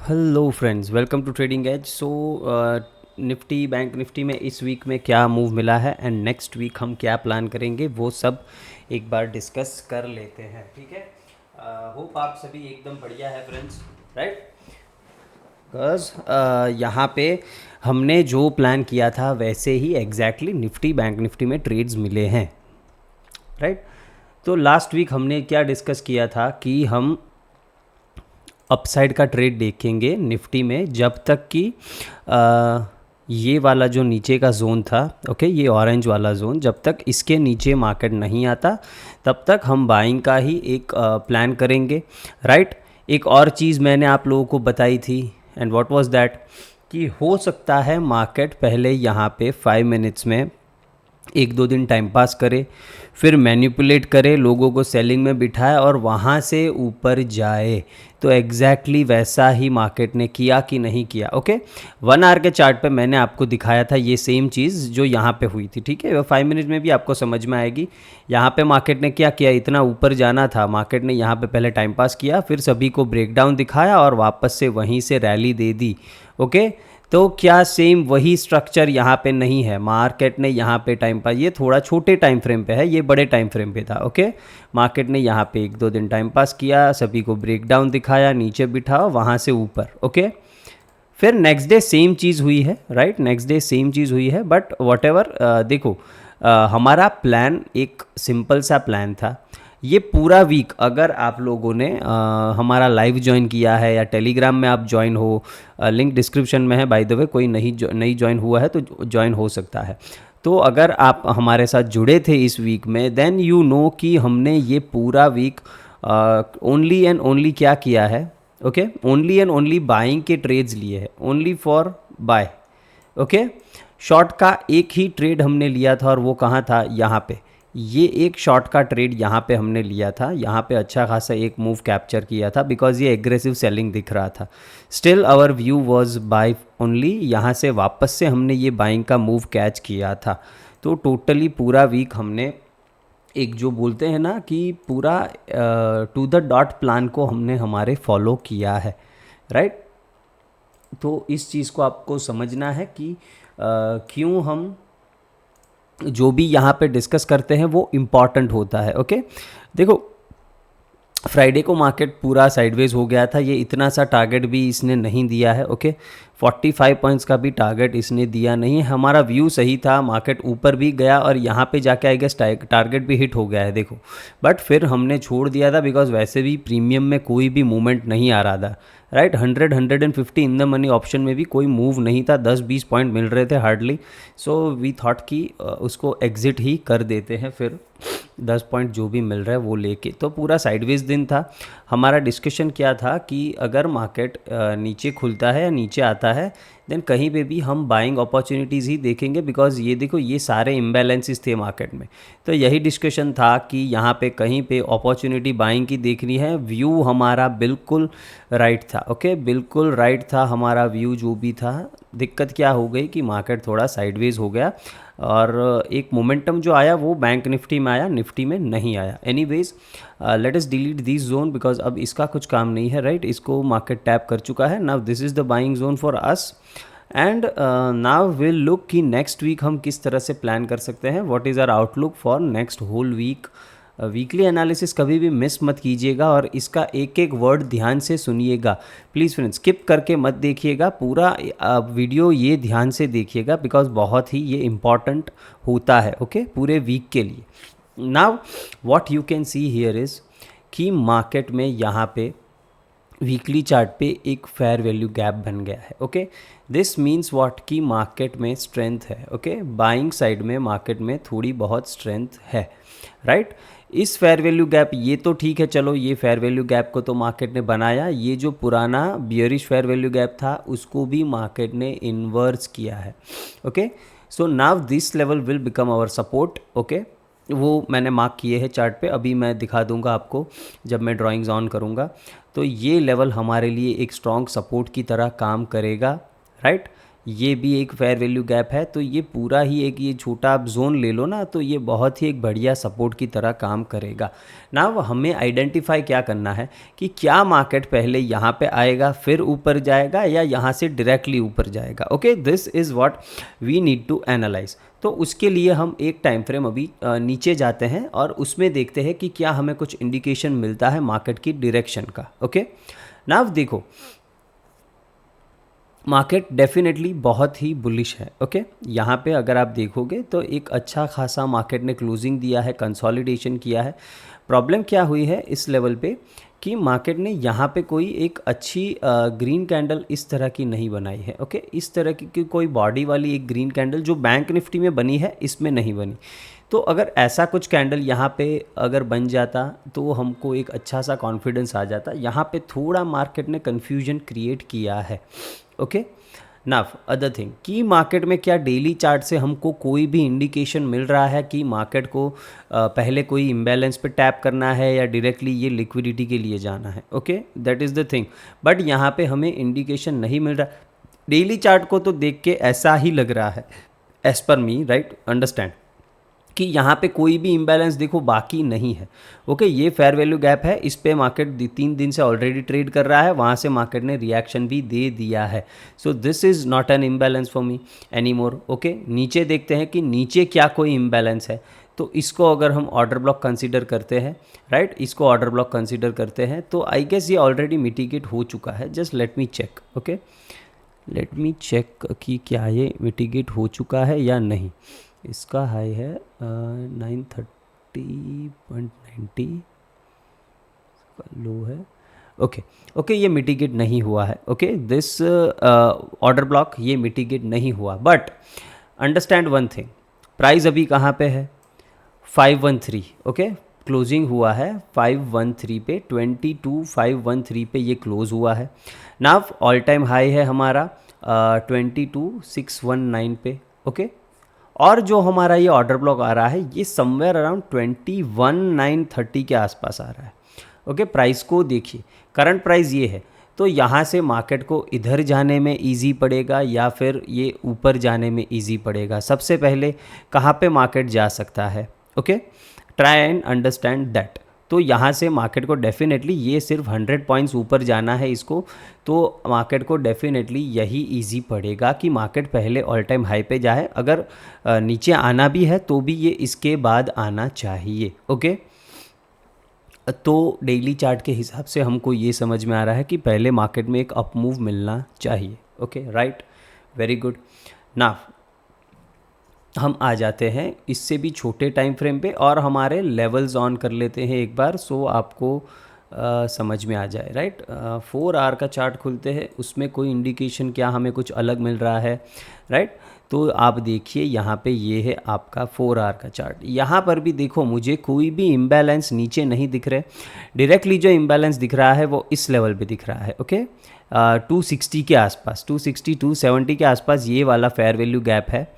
Hello friends, welcome to Trading Edge. So Nifty bank Nifty में इस week में क्या मूव मिला है एंड नेक्स्ट वीक हम क्या प्लान करेंगे वो सब एक बार डिस्कस कर लेते हैं। ठीक है, होप आप सभी एकदम बढ़िया है फ्रेंड्स, राइट। बिकॉज यहाँ पे हमने जो प्लान किया था वैसे ही एग्जैक्टली निफ्टी बैंक निफ्टी में ट्रेड्स मिले हैं, राइट। तो लास्ट वीक हमने क्या डिस्कस किया था कि हम अपसाइड का ट्रेड देखेंगे निफ्टी में जब तक कि ये वाला जो नीचे का जोन था, ओके, ये ऑरेंज वाला जोन, जब तक इसके नीचे मार्केट नहीं आता तब तक हम बाइंग का ही एक प्लान करेंगे, राइट। एक और चीज़ मैंने आप लोगों को बताई थी, एंड व्हाट वाज दैट, कि हो सकता है मार्केट पहले यहाँ पे 5 मिनट्स में 1-2 दिन टाइम पास करे, फिर मैनिपुलेट करे, लोगों को सेलिंग में बिठाए और वहाँ से ऊपर जाए। तो एग्जैक्टली वैसा ही मार्केट ने किया कि नहीं किया। ओके, 1 आवर के चार्ट पे मैंने आपको दिखाया था ये सेम चीज़ जो यहाँ पे हुई थी। ठीक है, 5 मिनट में भी आपको समझ में आएगी। यहाँ पे मार्केट ने क्या किया, इतना ऊपर जाना था, मार्केट ने यहाँ पे पहले टाइम पास किया, फिर सभी को ब्रेकडाउन दिखाया और वापस से वहीं से रैली दे दी। ओके, तो क्या सेम वही स्ट्रक्चर यहाँ पे नहीं है? मार्केट ने यहाँ पे टाइम पास, ये थोड़ा छोटे टाइम फ्रेम पे है, ये बड़े टाइम फ्रेम पे था। ओके, मार्केट ने यहाँ पे 1-2 दिन टाइम पास किया, सभी को ब्रेकडाउन दिखाया, नीचे बिठाओ, वहाँ से ऊपर। ओके, फिर नेक्स्ट डे सेम चीज़ हुई है, राइट। नेक्स्ट डे सेम चीज़ हुई है, बट वॉट एवर, देखो, हमारा प्लान एक सिंपल सा प्लान था। ये पूरा वीक अगर आप लोगों ने हमारा लाइव ज्वाइन किया है या टेलीग्राम में आप ज्वाइन हो, लिंक डिस्क्रिप्शन में है बाय द वे, कोई नहीं ज्वाइन हुआ है तो ज्वाइन हो सकता है। तो अगर आप हमारे साथ जुड़े थे इस वीक में, देन यू नो कि हमने ये पूरा वीक ओनली एंड ओनली क्या किया है। Okay, only and only buying के ट्रेड्स लिए हैं, only for buy. Okay, short का एक ही ट्रेड हमने लिया था और वो कहाँ था, यहाँ पे। ये एक शॉर्ट का ट्रेड यहाँ पे हमने लिया था, यहाँ पे अच्छा खासा एक मूव कैप्चर किया था बिकॉज ये एग्रेसिव सेलिंग दिख रहा था। Still our view was buy only, यहाँ से वापस से हमने ये बाइंग का मूव कैच किया था। तो टोटली पूरा वीक हमने एक जो बोलते हैं ना कि पूरा टू द डॉट प्लान को हमने हमारे फॉलो किया है, राइट। तो इस चीज़ को आपको समझना है कि क्यों हम जो भी यहाँ पे डिस्कस करते हैं वो इम्पॉर्टेंट होता है। ओके, देखो, फ्राइडे को मार्केट पूरा साइडवेज हो गया था, ये इतना सा टारगेट भी इसने नहीं दिया है। ओके, 45 पॉइंट्स का भी टारगेट इसने दिया नहीं है। हमारा व्यू सही था, मार्केट ऊपर भी गया और यहाँ पे जाके आई गेस टारगेट भी हिट हो गया है, देखो। बट फिर हमने छोड़ दिया था बिकॉज वैसे भी प्रीमियम में कोई भी मूवमेंट नहीं आ रहा था, right. 100-150 in the money option में भी कोई मूव नहीं था, 10-20 पॉइंट मिल रहे थे हार्डली। सो वी थॉट कि उसको एग्जिट ही कर देते हैं, फिर 10 पॉइंट जो भी मिल रहा है वो लेके। तो पूरा साइडवेज दिन था। हमारा डिस्कशन क्या था कि अगर मार्केट नीचे खुलता है या नीचे आता है, देन कहीं पे भी हम बाइंग अपॉर्चुनिटीज़ ही देखेंगे बिकॉज ये देखो, ये सारे इम्बैलेंसेस थे मार्केट में। तो यही डिस्कशन था कि यहाँ पे कहीं पे अपॉर्चुनिटी बाइंग की देखनी है। व्यू हमारा बिल्कुल राइट था। ओके, बिल्कुल राइट था हमारा व्यू जो भी था। दिक्कत क्या हो गई कि मार्केट थोड़ा साइडवेज हो गया और एक मोमेंटम जो आया वो बैंक निफ्टी में आया, निफ्टी में नहीं आया। Anyways, let us delete this zone because अब इसका कुछ काम नहीं है, राइट। इसको मार्केट टैप कर चुका है। Now this is the buying zone for us and now will look कि नेक्स्ट वीक हम किस तरह से प्लान कर सकते हैं, what is our outlook for next whole week. Weekly analysis कभी भी मिस मत कीजिएगा और इसका एक एक वर्ड ध्यान से सुनिएगा प्लीज़ फ्रेंड्स, स्किप करके मत देखिएगा, पूरा वीडियो ये ध्यान से देखिएगा बिकॉज बहुत ही ये इम्पॉर्टेंट होता है। ओके, पूरे वीक के लिए। Now what you can see here is कि मार्केट में यहाँ पे वीकली चार्ट पे एक फेयर वैल्यू गैप बन गया है। ओके, दिस मीन्स व्हाट कि मार्केट में स्ट्रेंथ है। ओके, बाइंग साइड में मार्केट में थोड़ी बहुत स्ट्रेंथ है, राइट। इस फेयर वैल्यू गैप, ये तो ठीक है, चलो ये फेयर वैल्यू गैप को तो मार्केट ने बनाया। ये जो पुराना बियरिश फेयर वैल्यू गैप था उसको भी मार्केट ने इन्वर्स किया है। Okay, so now this level will become our support. Okay, वो मैंने मार्क किए हैं चार्ट पे, अभी मैं दिखा दूंगा आपको जब मैं ड्राइंग्स ऑन करूंगा। तो ये लेवल हमारे लिए एक स्ट्रॉन्ग सपोर्ट की तरह काम करेगा, राइट। ये भी एक फेयर वैल्यू गैप है। तो ये पूरा ही एक ये छोटा आप जोन ले लो ना, तो ये बहुत ही एक बढ़िया सपोर्ट की तरह काम करेगा ना। हमें आइडेंटिफाई क्या करना है कि क्या मार्केट पहले यहाँ पे आएगा फिर ऊपर जाएगा या यहाँ से डायरेक्टली ऊपर जाएगा। Okay, this is what we need to analyze. तो उसके लिए हम एक टाइम फ्रेम अभी नीचे जाते हैं और उसमें देखते हैं कि क्या हमें कुछ इंडिकेशन मिलता है मार्केट की डायरेक्शन का। ओके, नाउ देखो मार्केट डेफिनेटली बहुत ही बुलिश है। ओके, यहाँ पे अगर आप देखोगे तो एक अच्छा खासा मार्केट ने क्लोजिंग दिया है, कंसोलिडेशन किया है। प्रॉब्लम क्या हुई है इस लेवल पे कि मार्केट ने यहाँ पे कोई एक अच्छी ग्रीन कैंडल इस तरह की नहीं बनाई है। ओके, इस तरह की कोई बॉडी वाली एक ग्रीन कैंडल जो बैंक निफ्टी में बनी है इसमें नहीं बनी। तो अगर ऐसा कुछ कैंडल यहाँ पे अगर बन जाता तो हमको एक अच्छा सा कॉन्फिडेंस आ जाता। यहाँ पे थोड़ा मार्केट ने कन्फ्यूजन क्रिएट किया है। ओके, नाउ अदर थिंग कि मार्केट में क्या डेली चार्ट से हमको कोई भी इंडिकेशन मिल रहा है कि मार्केट को पहले कोई इम्बैलेंस पे टैप करना है या डायरेक्टली ये लिक्विडिटी के लिए जाना है। Okay, that is the thing. But यहाँ पे हमें इंडिकेशन नहीं मिल रहा। डेली चार्ट को तो देख के ऐसा ही लग रहा है एज पर मी, राइट, अंडरस्टैंड कि यहाँ पे कोई भी इम्बैलेंस देखो बाकी नहीं है। ओके, ये फेयर वैल्यू गैप है, इस पे मार्केट 3 दिन से ऑलरेडी ट्रेड कर रहा है, वहाँ से मार्केट ने रिएक्शन भी दे दिया है। So this is not an imbalance for me any more. Okay, नीचे देखते हैं कि नीचे क्या कोई इम्बैलेंस है। तो इसको अगर हम ऑर्डर ब्लॉक कंसीडर करते हैं, राइट, इसको ऑर्डर ब्लॉक कंसीडर करते हैं तो आई गेस ये ऑलरेडी मिटिगेट हो चुका है। Just let me check. Okay, let me check कि क्या ये मिटिगेट हो चुका है या नहीं। इसका हाई है 930.90, लो है। ओके ओके, ये मिटिगेट नहीं हुआ है। ओके, दिस ऑर्डर ब्लॉक ये मिटिगेट नहीं हुआ। But understand one thing, price अभी कहाँ पे है? 513। ओके, क्लोजिंग हुआ है 513 पे, 22,513 पे ये क्लोज हुआ है। नाउ ऑल टाइम हाई है हमारा 22,619 पे। ओके, और जो हमारा ये ऑर्डर ब्लॉक आ रहा है ये समवेयर अराउंड 21,930 के आसपास आ रहा है। ओके, प्राइस को देखिए, करंट प्राइस ये है। तो यहाँ से मार्केट को इधर जाने में इजी पड़ेगा या फिर ये ऊपर जाने में इजी पड़ेगा? सबसे पहले कहाँ पे मार्केट जा सकता है? Okay, try and understand that. तो यहाँ से मार्केट को डेफिनेटली ये सिर्फ 100 पॉइंट्स ऊपर जाना है इसको, तो मार्केट को डेफिनेटली यही इजी पड़ेगा कि मार्केट पहले ऑल टाइम हाई पे जाए। अगर नीचे आना भी है तो भी ये इसके बाद आना चाहिए। ओके, तो डेली चार्ट के हिसाब से हमको ये समझ में आ रहा है कि पहले मार्केट में एक अप मूव मिलना चाहिए। Okay, right, very good. Now हम आ जाते हैं इससे भी छोटे टाइम फ्रेम पे और हमारे लेवल्स ऑन कर लेते हैं एक बार, सो आपको समझ में आ जाए। राइट, 4 आवर का चार्ट खुलते हैं, उसमें कोई इंडिकेशन क्या हमें कुछ अलग मिल रहा है? राइट, तो आप देखिए यहाँ पे ये है आपका 4 आवर का चार्ट। यहाँ पर भी देखो मुझे कोई भी इम्बैलेंस नीचे नहीं दिख रहे। डायरेक्टली जो इम्बैलेंस दिख रहा है वो इस लेवल पे दिख रहा है। ओके, 260 के आसपास, 260 270 के आसपास ये वाला फेयर वैल्यू गैप है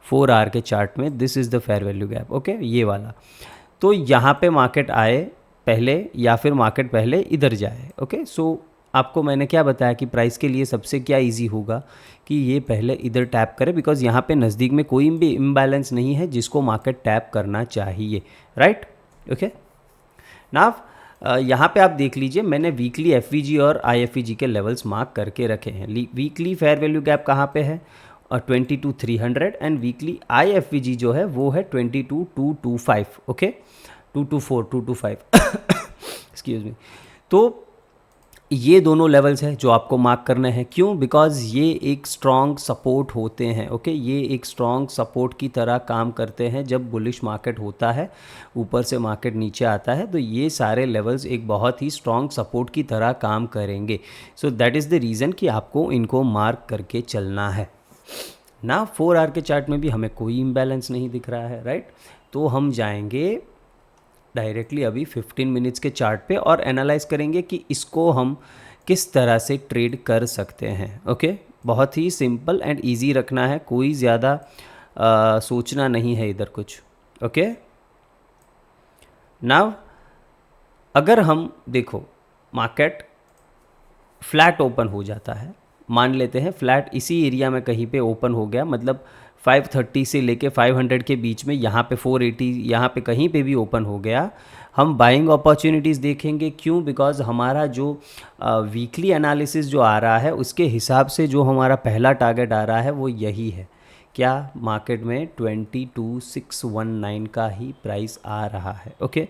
4 आवर के चार्ट में। This is the fair value gap. Okay, ये वाला। तो यहाँ पे मार्केट आए पहले या फिर मार्केट पहले इधर जाए। ओके, सो आपको मैंने क्या बताया कि प्राइस के लिए सबसे क्या इजी होगा कि ये पहले इधर टैप करे, बिकॉज यहाँ पे नज़दीक में कोई भी इम्बैलेंस नहीं है जिसको मार्केट टैप करना चाहिए। Right, okay. नाउ यहाँ पे आप देख लीजिए, मैंने वीकली एफवीजी और आईएफवीजी के लेवल्स मार्क करके रखे हैं। वीकली फेयर वैल्यू गैप कहाँ पे है? 22,300 एंड वीकली आईएफवीजी जो है वो है 22,225। Okay, 224 225 excuse me. तो ये दोनों लेवल्स हैं जो आपको मार्क करने हैं। क्यों? बिकॉज ये एक स्ट्रॉन्ग सपोर्ट होते हैं। ओके, ये एक स्ट्रॉन्ग सपोर्ट की तरह काम करते हैं। जब बुलिश मार्केट होता है, ऊपर से मार्केट नीचे आता है, तो ये सारे लेवल्स एक बहुत ही स्ट्रॉन्ग सपोर्ट की तरह काम करेंगे। So that is the reason कि आपको इनको मार्क करके चलना है ना। 4 आवर के चार्ट में भी हमें कोई इम्बैलेंस नहीं दिख रहा है। राइट, तो हम जाएंगे डायरेक्टली अभी 15 मिनट्स के चार्ट पे और एनालाइज करेंगे कि इसको हम किस तरह से ट्रेड कर सकते हैं। ओके, बहुत ही सिंपल एंड इजी रखना है, कोई ज़्यादा सोचना नहीं है इधर कुछ। ओके, नाउ अगर हम देखो मार्केट फ्लैट ओपन हो जाता है, मान लेते हैं फ्लैट इसी एरिया में कहीं पे ओपन हो गया, मतलब 530 से लेके 500 के बीच में, यहाँ पे 480 यहाँ पे कहीं पे भी ओपन हो गया, हम बाइंग अपॉर्चुनिटीज़ देखेंगे। क्यों? बिकॉज हमारा जो वीकली एनालिसिस जो आ रहा है उसके हिसाब से जो हमारा पहला टारगेट आ रहा है वो यही है। क्या? मार्केट में 22,619 का ही प्राइस आ रहा है। ओके,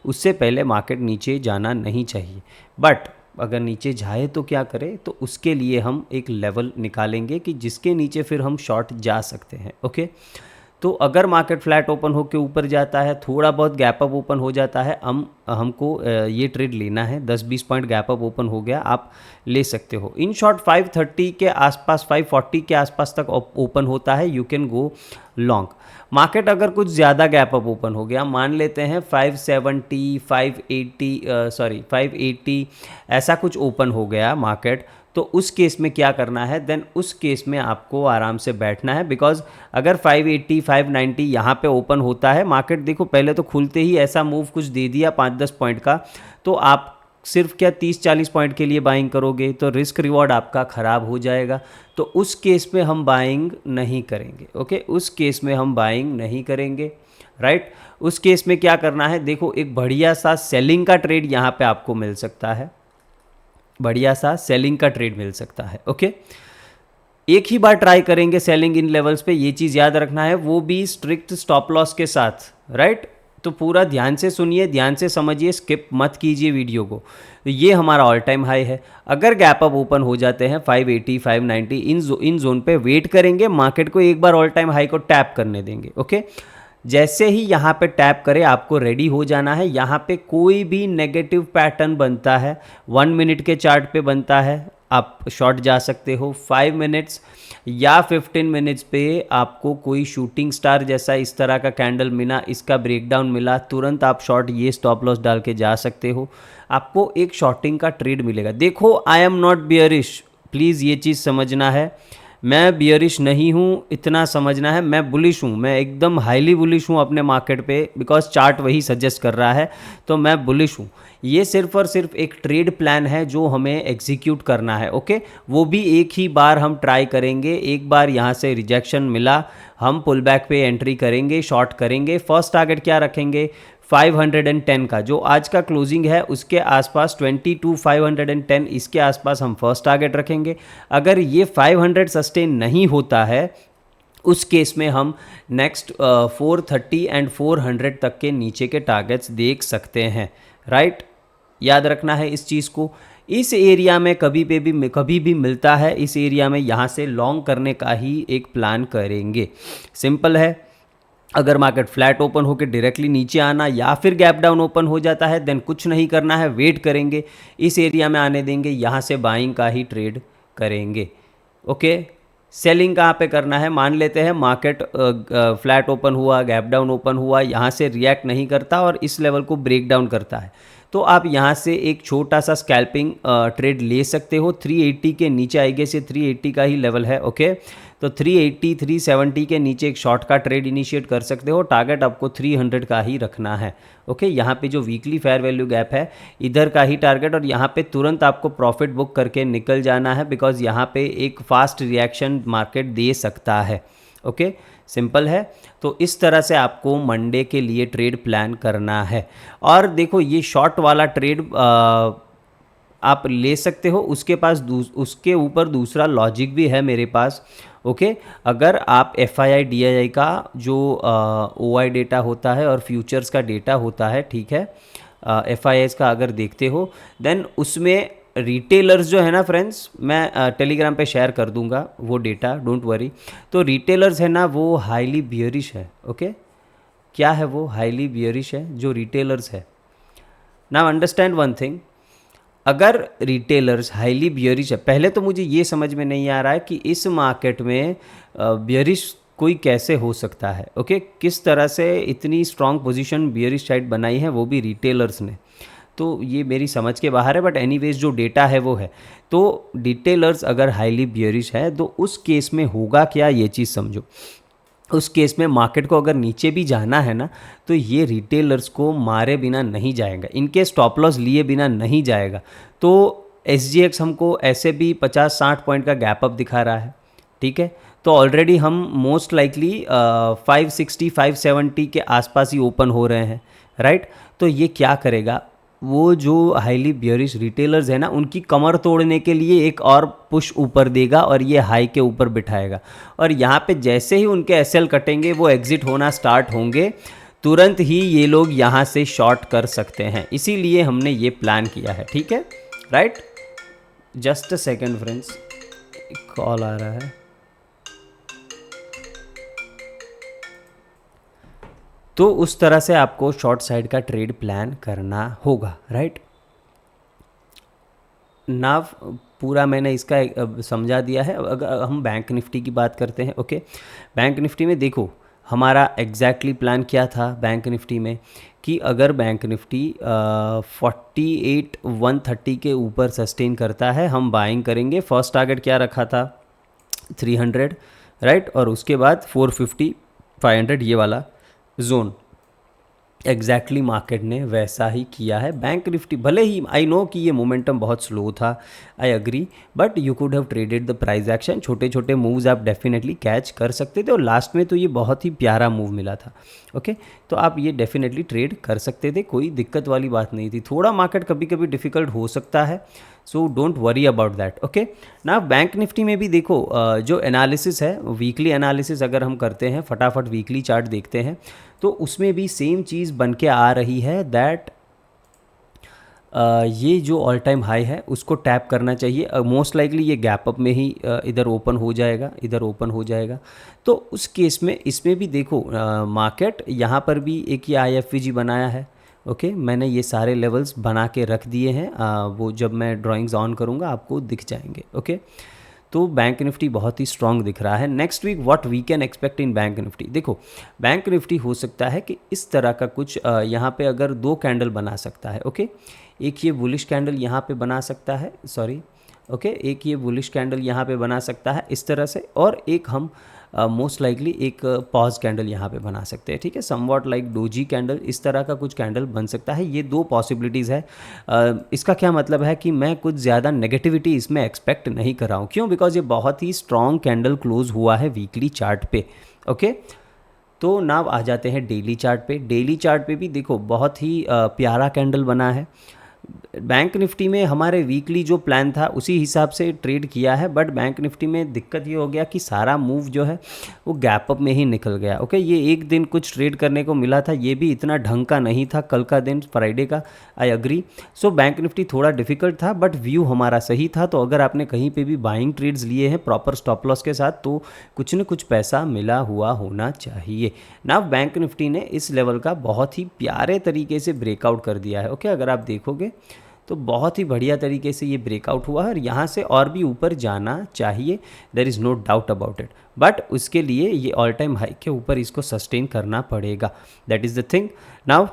उससे पहले मार्केट नीचे जाना नहीं चाहिए, बट अगर नीचे जाए तो क्या करें? तो उसके लिए हम एक लेवल निकालेंगे कि जिसके नीचे फिर हम शॉर्ट जा सकते हैं। ओके, तो अगर मार्केट फ्लैट ओपन होकर ऊपर जाता है, थोड़ा बहुत गैप अप ओपन हो जाता है, हमको ये ट्रेड लेना है। 10-20 पॉइंट गैप अप ओपन हो गया, आप ले सकते हो। इन शॉर्ट 530 के आसपास, 540 के आसपास तक ओपन होता है, you can go long. Market अगर कुछ ज़्यादा गैप अप ओपन हो गया, मान लेते हैं 570, 580 ऐसा कुछ ओपन हो गया मार्केट, तो उस केस में क्या करना है? देन उस केस में आपको आराम से बैठना है। बिकॉज अगर 580, 590 यहाँ पे ओपन होता है मार्केट, देखो पहले तो खुलते ही ऐसा मूव कुछ दे दिया 5-10 पॉइंट का, तो आप सिर्फ क्या 30-40 पॉइंट के लिए बाइंग करोगे? तो रिस्क रिवॉर्ड आपका ख़राब हो जाएगा। तो उस केस में हम बाइंग नहीं करेंगे। ओके, उस केस में हम बाइंग नहीं करेंगे, राइट। उस केस में क्या करना है? देखो एक बढ़िया सा सेलिंग का ट्रेड यहाँ पे आपको मिल सकता है, बढ़िया सा सेलिंग का ट्रेड मिल सकता है। ओके, एक ही बार ट्राई करेंगे सेलिंग इन लेवल्स पे, ये चीज़ याद रखना है, वो भी स्ट्रिक्ट स्टॉप लॉस के साथ, राइट। तो पूरा ध्यान से सुनिए, ध्यान से समझिए, स्किप मत कीजिए वीडियो को। तो ये हमारा ऑल टाइम हाई है। अगर गैप अप ओपन हो जाते हैं 580, 590, इन जोन पे वेट करेंगे, मार्केट को एक बार ऑल टाइम हाई को टैप करने देंगे। ओके, जैसे ही यहाँ पे टैप करे आपको रेडी हो जाना है। यहाँ पे कोई भी नेगेटिव पैटर्न बनता है, 1 मिनट के चार्ट पे बनता है, आप शॉर्ट जा सकते हो। 5 मिनट्स या 15 मिनट्स पे आपको कोई शूटिंग स्टार जैसा इस तरह का कैंडल मिला, इसका ब्रेकडाउन मिला, तुरंत आप शॉर्ट ये स्टॉप लॉस डाल के जा सकते हो, आपको एक शॉर्टिंग का ट्रेड मिलेगा। देखो I am not bearish, please ये चीज़ समझना है, मैं बियरिश नहीं हूँ, इतना समझना है। मैं बुलिश हूँ, मैं एकदम हाईली बुलिश हूँ अपने मार्केट पे, बिकॉज चार्ट वही सजेस्ट कर रहा है, तो मैं बुलिश हूँ। ये सिर्फ और सिर्फ एक ट्रेड प्लान है जो हमें एग्जीक्यूट करना है। ओके, वो भी एक ही बार हम ट्राई करेंगे। एक बार यहाँ से रिजेक्शन मिला, हम पुल बैक पे एंट्री करेंगे, शॉर्ट करेंगे। फर्स्ट टारगेट क्या रखेंगे? 510 का, जो आज का क्लोजिंग है उसके आसपास, 22,510 इसके आसपास हम फर्स्ट टारगेट रखेंगे। अगर ये 500 सस्टेन नहीं होता है, उस केस में हम नेक्स्ट 430 एंड 400 तक के नीचे के टारगेट्स देख सकते हैं, राइट। याद रखना है इस चीज़ को। इस एरिया में कभी भी मिलता है, इस एरिया में यहाँ से लॉन्ग करने का ही एक प्लान करेंगे। सिंपल है। अगर मार्केट फ्लैट ओपन होकर डायरेक्टली नीचे आना या फिर गैप डाउन ओपन हो जाता है, देन कुछ नहीं करना है, वेट करेंगे, इस एरिया में आने देंगे, यहाँ से बाइंग का ही ट्रेड करेंगे। ओके, सेलिंग कहाँ पे करना है? मान लेते हैं मार्केट फ्लैट ओपन हुआ, गैप डाउन ओपन हुआ, यहाँ से रिएक्ट नहीं करता और इस लेवल को ब्रेक डाउन करता है, तो आप यहाँ से एक छोटा सा स्कैल्पिंग ट्रेड ले सकते हो। 380 के नीचे आएंगे, से 380 का ही लेवल है। ओके, तो 380, 370 के नीचे एक शॉर्ट का ट्रेड इनिशिएट कर सकते हो। टारगेट आपको 300 का ही रखना है। ओके, यहाँ पे जो वीकली फेयर वैल्यू गैप है, इधर का ही टारगेट, और यहाँ पे तुरंत आपको प्रॉफिट बुक करके निकल जाना है, बिकॉज यहाँ पे एक फास्ट रिएक्शन मार्केट दे सकता है। ओके, सिंपल है। तो इस तरह से आपको मंडे के लिए ट्रेड प्लान करना है। और देखो ये शॉर्ट वाला ट्रेड आप ले सकते हो, उसके पास उसके ऊपर दूसरा लॉजिक भी है मेरे पास। ओके, अगर आप FII DII का जो OI डेटा होता है और फ्यूचर्स का डेटा होता है, ठीक है, FIIs का अगर देखते हो, देन उसमें रिटेलर्स जो है ना फ्रेंड्स, मैं टेलीग्राम पे शेयर कर दूंगा वो डेटा, डोंट वरी। तो रिटेलर्स है ना, वो हाईली बियरिश है। ओके, क्या है वो? हाईली बियरिश है जो रिटेलर्स है। नाउ अंडरस्टैंड वन थिंग, अगर रिटेलर्स हाईली बियरिश है, पहले तो मुझे ये समझ में नहीं आ रहा है कि इस मार्केट में बियरिश कोई कैसे हो सकता है। ओके, किस तरह से इतनी स्ट्रॉन्ग पोजीशन बियरिश साइड बनाई है, वो भी रिटेलर्स ने, तो ये मेरी समझ के बाहर है। बट एनीवेज जो डेटा है वो है। तो डिटेलर्स अगर हाईली बियरिश है तो उस केस में होगा क्या, ये चीज़ समझो। उस केस में मार्केट को अगर नीचे भी जाना है ना, तो ये रिटेलर्स को मारे बिना नहीं जाएगा, इनके स्टॉप लॉस लिए बिना नहीं जाएगा। तो SGX हमको ऐसे भी 50-60 पॉइंट का गैप अप दिखा रहा है, ठीक है। तो ऑलरेडी हम मोस्ट लाइकली 560 570 के आसपास ही ओपन हो रहे हैं, राइट। तो ये क्या करेगा, वो जो हाईली बियरिश रिटेलर्स है ना, उनकी कमर तोड़ने के लिए एक और पुश ऊपर देगा और ये हाई के ऊपर बिठाएगा। और यहाँ पे जैसे ही उनके SL कटेंगे, वो एग्जिट होना स्टार्ट होंगे, तुरंत ही ये लोग यहाँ से शॉर्ट कर सकते हैं। इसीलिए हमने ये प्लान किया है, ठीक है, right. Just a second friends, call आ रहा है। तो उस तरह से आपको शॉर्ट साइड का ट्रेड प्लान करना होगा, राइट। नाव पूरा मैंने इसका समझा दिया है। अगर हम बैंक निफ्टी की बात करते हैं, ओके। बैंक निफ्टी में देखो हमारा एग्जैक्टली प्लान क्या था बैंक निफ्टी में, कि अगर बैंक निफ्टी 48,130 के ऊपर सस्टेन करता है, हम बाइंग करेंगे। फर्स्ट टारगेट क्या रखा था, 300, राइट। और उसके बाद 450 500 ये वाला जोन। एग्जैक्टली मार्केट ने वैसा ही किया है। बैंक निफ्टी भले ही आई नो कि ये मोमेंटम बहुत स्लो था, I agree, but you could have traded the price action. छोटे छोटे मूव्स आप डेफिनेटली कैच कर सकते थे, और लास्ट में तो ये बहुत ही प्यारा मूव मिला था, ओके। तो आप ये डेफिनेटली ट्रेड कर सकते थे, कोई दिक्कत वाली बात नहीं थी। थोड़ा मार्केट कभी कभी डिफ़िकल्ट हो सकता है, so don't worry about that, okay ना। बैंक निफ्टी में भी देखो जो एनालिसिस है, वीकली एनालिसिस अगर हम करते हैं, फटाफट वीकली चार्ट देखते हैं, तो उसमें भी सेम चीज़ बन के आ रही है दैट ये जो ऑल टाइम हाई है उसको टैप करना चाहिए। मोस्ट लाइकली ये गैप अप में ही इधर ओपन हो जाएगा, इधर ओपन हो जाएगा। तो उस केस में इसमें भी देखो मार्केट यहाँ पर भी एक ये IFVG बनाया है, ओके। मैंने ये सारे लेवल्स बना के रख दिए हैं, वो जब मैं ड्राइंग्स ऑन करूँगा आपको दिख जाएंगे, ओके। तो बैंक निफ्टी बहुत ही स्ट्रांग दिख रहा है। Next week what we can expect in bank Nifty, देखो बैंक निफ्टी हो सकता है कि इस तरह का कुछ यहाँ पे अगर 2 कैंडल बना सकता है, ओके। एक ये बुलिश कैंडल यहाँ पे बना सकता है, सॉरी, ओके। एक ये बुलिश कैंडल यहाँ पे बना सकता है इस तरह से, और एक हम मोस्ट लाइकली एक पॉज कैंडल यहाँ पे बना सकते हैं, ठीक है। समवॉट लाइक डोजी कैंडल, इस तरह का कुछ कैंडल बन सकता है। ये 2 पॉसिबिलिटीज़ है। इसका क्या मतलब है कि मैं कुछ ज़्यादा नेगेटिविटी इसमें एक्सपेक्ट नहीं कर रहा हूँ। क्यों? बिकॉज ये बहुत ही स्ट्रॉन्ग कैंडल क्लोज हुआ है वीकली चार्ट पे, ओके। तो नाव आ जाते हैं डेली चार्ट पे। डेली चार्ट पे भी देखो बहुत ही प्यारा कैंडल बना है। बैंक निफ्टी में हमारे वीकली जो प्लान था उसी हिसाब से ट्रेड किया है, बट बैंक निफ्टी में दिक्कत ये हो गया कि सारा मूव जो है वो गैप अप में ही निकल गया, ओके। ये एक दिन कुछ ट्रेड करने को मिला था, ये भी इतना ढंग का नहीं था कल का दिन, फ्राइडे का, I agree. So bank Nifty थोड़ा डिफिकल्ट था, बट व्यू हमारा सही था। तो अगर आपने कहीं पे भी बाइंग ट्रेड्स लिए हैं प्रॉपर स्टॉप लॉस के साथ, तो कुछ न कुछ पैसा मिला हुआ होना चाहिए ना। बैंक निफ्टी ने इस लेवल का बहुत ही प्यारे तरीके से ब्रेकआउट कर दिया है, ओके। अगर आप देखोगे तो बहुत ही बढ़िया तरीके से ये ब्रेकआउट हुआ है, और यहाँ से और भी ऊपर जाना चाहिए, there is no doubt about it. But उसके लिए ये ऑल टाइम हाई के ऊपर इसको सस्टेन करना पड़ेगा, that is the thing. Now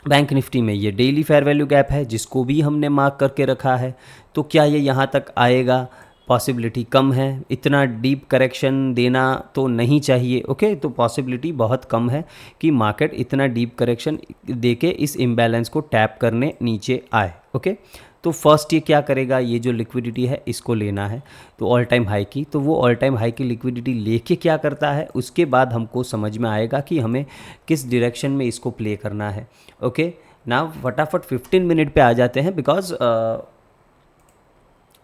bank Nifty में ये डेली फेयर वैल्यू गैप है जिसको भी हमने मार्क करके रखा है। तो क्या ये यहाँ तक आएगा? पॉसिबिलिटी कम है। इतना डीप करेक्शन देना तो नहीं चाहिए, ओके। तो पॉसिबिलिटी बहुत कम है कि मार्केट इतना डीप करेक्शन देके इस इम्बैलेंस को टैप करने नीचे आए, ओके। तो फर्स्ट ये क्या करेगा, ये जो लिक्विडिटी है इसको लेना है तो ऑल टाइम हाई की, तो वो ऑल टाइम हाई की लिक्विडिटी लेके क्या करता है, उसके बाद हमको समझ में आएगा कि हमें किस डायरेक्शन में इसको प्ले करना है, ओके ना। फटाफट 15 मिनट पे आ जाते हैं, बिकॉज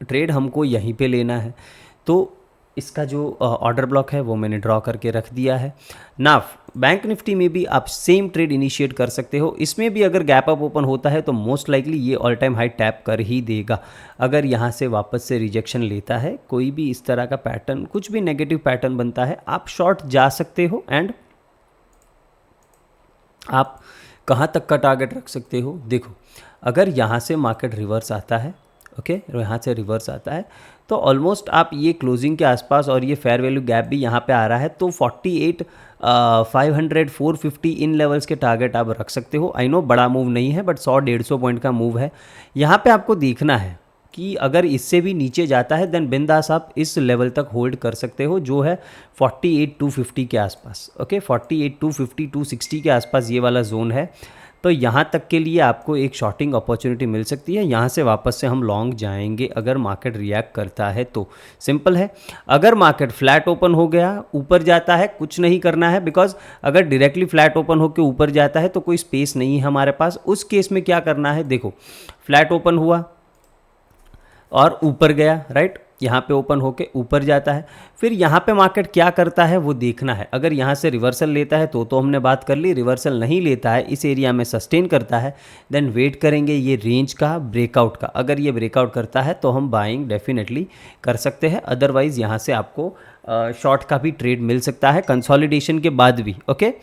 ट्रेड हमको यहीं पे लेना है। तो इसका जो ऑर्डर ब्लॉक है वो मैंने ड्रॉ करके रख दिया है। नाउ बैंक निफ्टी में भी आप सेम ट्रेड इनिशिएट कर सकते हो। इसमें भी अगर गैप अप ओपन होता है तो मोस्ट लाइकली ये ऑल टाइम हाई टैप कर ही देगा। अगर यहाँ से वापस से रिजेक्शन लेता है, कोई भी इस तरह का पैटर्न, कुछ भी नेगेटिव पैटर्न बनता है, आप शॉर्ट जा सकते हो। एंड आप कहाँ तक का टारगेट रख सकते हो, देखो अगर यहाँ से मार्केट रिवर्स आता है, ओके, यहाँ से रिवर्स आता है, तो ऑलमोस्ट आप ये क्लोजिंग के आसपास, और ये फेयर वैल्यू गैप भी यहाँ पे आ रहा है, तो 48 500 450 इन लेवल्स के टारगेट आप रख सकते हो। आई नो बड़ा मूव नहीं है, बट 100-150 पॉइंट का मूव है। यहाँ पे आपको देखना है कि अगर इससे भी नीचे जाता है देन बिंदास आप इस लेवल तक होल्ड कर सकते हो, जो है 48 250 के आसपास, ओके। 48 250 260 के आसपास ये वाला जोन है। तो यहाँ तक के लिए आपको एक शॉर्टिंग अपॉर्चुनिटी मिल सकती है। यहाँ से वापस से हम लॉन्ग जाएंगे अगर मार्केट रिएक्ट करता है तो। सिंपल है। अगर मार्केट फ्लैट ओपन हो गया, ऊपर जाता है, कुछ नहीं करना है, बिकॉज अगर डायरेक्टली फ्लैट ओपन होकर ऊपर जाता है तो कोई स्पेस नहीं है हमारे पास। उस केस में क्या करना है, देखो फ्लैट ओपन हुआ और ऊपर गया, राइट, यहाँ पे ओपन होके ऊपर जाता है, फिर यहाँ पे मार्केट क्या करता है वो देखना है। अगर यहाँ से रिवर्सल लेता है तो हमने बात कर ली, रिवर्सल नहीं लेता है, इस एरिया में सस्टेन करता है, देन वेट करेंगे ये रेंज का ब्रेकआउट का। अगर ये ब्रेकआउट करता है तो हम बाइंग डेफिनेटली कर सकते हैं, अदरवाइज़ यहाँ से आपको शॉर्ट का भी ट्रेड मिल सकता है कंसोलिडेशन के बाद भी। ओके,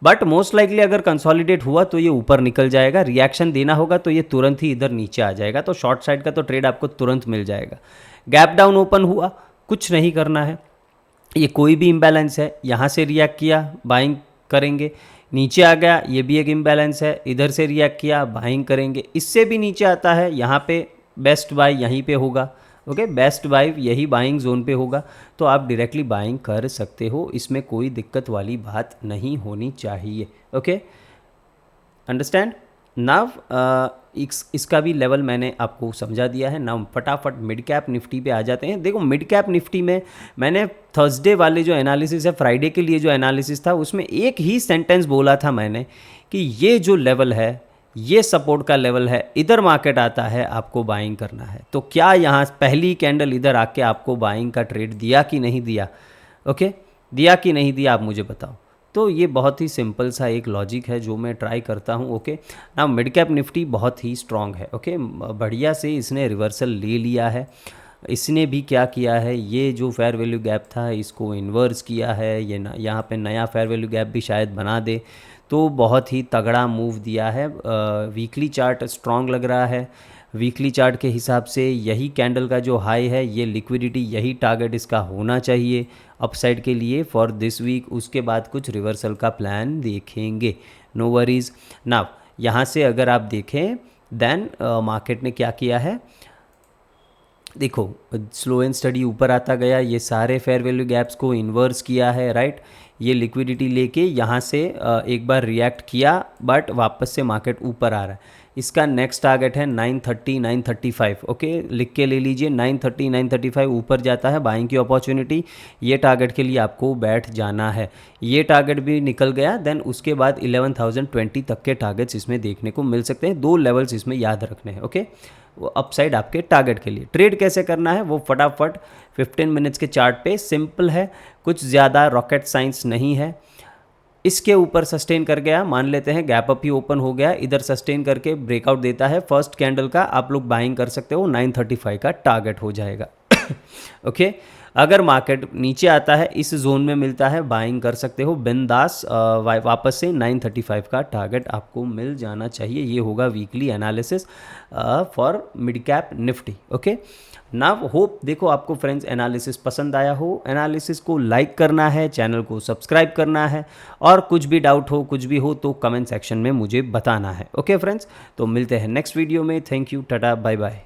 बट मोस्ट लाइकली अगर कंसोलिडेट हुआ तो ये ऊपर निकल जाएगा, रिएक्शन देना होगा तो ये तुरंत ही इधर नीचे आ जाएगा, तो शॉर्ट साइड का तो ट्रेड आपको तुरंत मिल जाएगा। गैप डाउन ओपन हुआ, कुछ नहीं करना है, ये कोई भी इम्बैलेंस है, यहाँ से रिएक्ट किया बाइंग करेंगे, नीचे आ गया ये भी एक इम्बैलेंस है, इधर से रिएक्ट किया बाइंग करेंगे, इससे भी नीचे आता है, यहाँ पे बेस्ट बाय यहीं पे होगा। ओके, बेस्ट बाय यही बाइंग जोन पे होगा, तो आप डायरेक्टली बाइंग कर सकते हो, इसमें कोई दिक्कत वाली बात नहीं होनी चाहिए। Okay, understand now. इसका भी लेवल मैंने आपको समझा दिया है। नाउ फटाफट मिड कैप निफ्टी पे आ जाते हैं। देखो मिड कैप निफ्टी में मैंने थर्सडे वाले जो एनालिसिस है, फ्राइडे के लिए जो एनालिसिस था, उसमें एक ही सेंटेंस बोला था मैंने कि ये जो लेवल है ये सपोर्ट का लेवल है, इधर मार्केट आता है आपको बाइंग करना है। तो क्या यहाँ पहली कैंडल इधर आके आपको बाइंग का ट्रेड दिया कि नहीं दिया? ओके, दिया कि नहीं दिया आप मुझे बताओ। तो ये बहुत ही सिंपल सा एक लॉजिक है जो मैं ट्राई करता हूँ। ओके, ना मिड कैप निफ्टी बहुत ही स्ट्रांग है। ओके, बढ़िया से इसने रिवर्सल ले लिया है। इसने भी क्या किया है, ये जो फेयर वैल्यू गैप था इसको इन्वर्स किया है, ये यहाँ पे नया फेयर वैल्यू गैप भी शायद बना दे, तो बहुत ही तगड़ा मूव दिया है। वीकली चार्ट स्ट्रांग लग रहा है। वीकली चार्ट के हिसाब से यही कैंडल का जो हाई है, ये लिक्विडिटी, यही टारगेट इसका होना चाहिए अपसाइड के लिए फॉर दिस वीक। उसके बाद कुछ रिवर्सल का प्लान देखेंगे, नो वरीज। नाउ यहाँ से अगर आप देखें देन मार्केट ने क्या किया है, देखो स्लो एंड स्टडी ऊपर आता गया, ये सारे फेयर वैल्यू गैप्स को इन्वर्स किया है, राइट। ये लिक्विडिटी लेके यहाँ से एक बार रिएक्ट किया, बट वापस से मार्केट ऊपर आ रहा है। इसका नेक्स्ट टारगेट है 930 935। ओके, लिख के ले लीजिए, 930 935 ऊपर जाता है बाइंग की अपॉर्चुनिटी, ये टारगेट के लिए आपको बैठ जाना है। ये टारगेट भी निकल गया, देन उसके बाद 11,020 तक के टारगेट्स इसमें देखने को मिल सकते हैं। 2 लेवल्स इसमें याद रखने हैं। ओके, वो अपसाइड आपके टारगेट के लिए। ट्रेड कैसे करना है वो फटाफट 15 मिनट्स के चार्ट पे सिंपल है, कुछ ज़्यादा रॉकेट साइंस नहीं है। इसके ऊपर सस्टेन कर गया, मान लेते हैं गैप अप ही ओपन हो गया, इधर सस्टेन करके ब्रेकआउट देता है फर्स्ट कैंडल का, आप लोग बाइंग कर सकते हो, 935 का टारगेट हो जाएगा। ओके, अगर मार्केट नीचे आता है, इस जोन में मिलता है, बाइंग कर सकते हो बिंदास, वापस से 935 का टारगेट आपको मिल जाना चाहिए। ये होगा weekly analysis for mid cap Nifty. Okay, now hope देखो आपको फ्रेंड्स एनालिसिस पसंद आया हो। एनालिसिस को लाइक करना है, चैनल को सब्सक्राइब करना है, और कुछ भी डाउट हो, कुछ भी हो तो कमेंट सेक्शन में मुझे बताना है। ओके फ्रेंड्स, तो मिलते हैं नेक्स्ट वीडियो में। Thank you, tata, bye bye.